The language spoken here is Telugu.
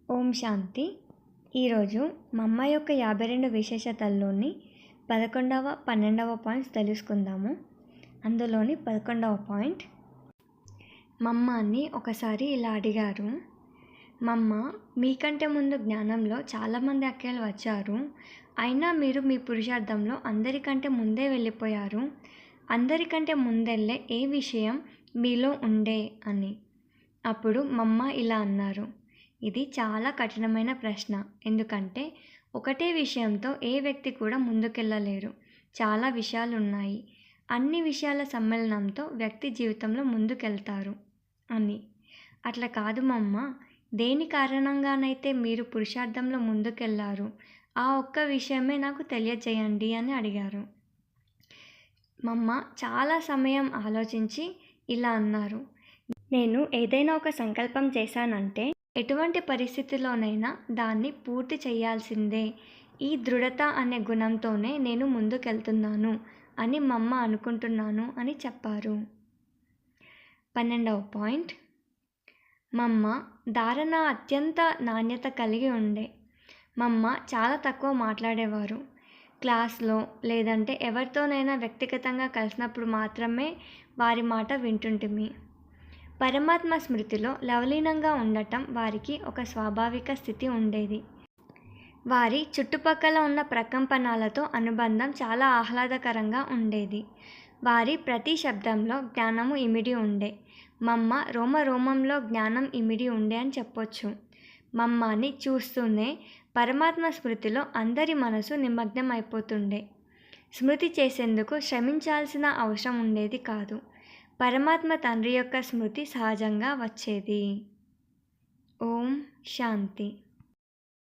ఓం శాంతి. ఈరోజు మా అమ్మ యొక్క 52 విశేషతల్లోని 11వ, 12వ పాయింట్స్ తెలుసుకుందాము. అందులోని 11వ పాయింట్, మమ్మాని ఒకసారి ఇలా అడిగారు. మమ్మ, మీకంటే ముందు జ్ఞానంలో చాలామంది అక్కలు వచ్చారు, అయినా మీరు మీ పురుషార్థంలో అందరికంటే ముందే వెళ్ళిపోయారు. అందరికంటే ముందెళ్ళే ఏ విషయం మీలో ఉండే అని. అప్పుడు మమ్మ ఇలా అన్నారు, ఇది చాలా కఠినమైన ప్రశ్న. ఎందుకంటే ఒకటే విషయంతో ఏ వ్యక్తి కూడా ముందుకెళ్ళలేరు. చాలా విషయాలు ఉన్నాయి. అన్ని విషయాల సమ్మేళనంతో వ్యక్తి జీవితంలో ముందుకెళ్తారు అని. అట్లా కాదు మమ్మ, దేని కారణంగానైతే మీరు పురుషార్థంలో ముందుకెళ్లారు ఆ ఒక్క విషయమే నాకు తెలియజేయండి అని అడిగారు. మమ్మ చాలా సమయం ఆలోచించి ఇలా అన్నారు, నేను ఏదైనా ఒక సంకల్పం చేశానంటే ఎటువంటి పరిస్థితిలోనైనా దాన్ని పూర్తి చేయాల్సిందే. ఈ దృఢత అనే గుణంతోనే నేను ముందుకెళ్తున్నాను అని మమ్మ అనుకుంటున్నాను అని చెప్పారు. 12వ పాయింట్, మమ్మ ధారణ అత్యంత నాణ్యత కలిగి ఉండే. మమ్మ చాలా తక్కువ మాట్లాడేవారు. క్లాస్లో లేదంటే ఎవరితోనైనా వ్యక్తిగతంగా కలిసినప్పుడు మాత్రమే వారి మాట వింటుంటిమి. పరమాత్మ స్మృతిలో లవలీనంగా ఉండటం వారికి ఒక స్వాభావిక స్థితి ఉండేది. వారి చుట్టుపక్కల ఉన్న ప్రకంపనాలతో అనుబంధం చాలా ఆహ్లాదకరంగా ఉండేది. వారి ప్రతి శబ్దంలో జ్ఞానము ఇమిడి ఉండే. మమ్మ రోమంలో జ్ఞానం ఇమిడి ఉండే అని చెప్పొచ్చు. మమ్మని చూస్తూనే పరమాత్మ స్మృతిలో అందరి మనసు నిమగ్నం అయిపోతుండే. స్మృతి చేసేందుకు శ్రమించాల్సిన అవసరం ఉండేది కాదు. పరమాత్మ తండ్రి యొక్క స్మృతి సహజంగా వచ్చేది. ఓం శాంతి.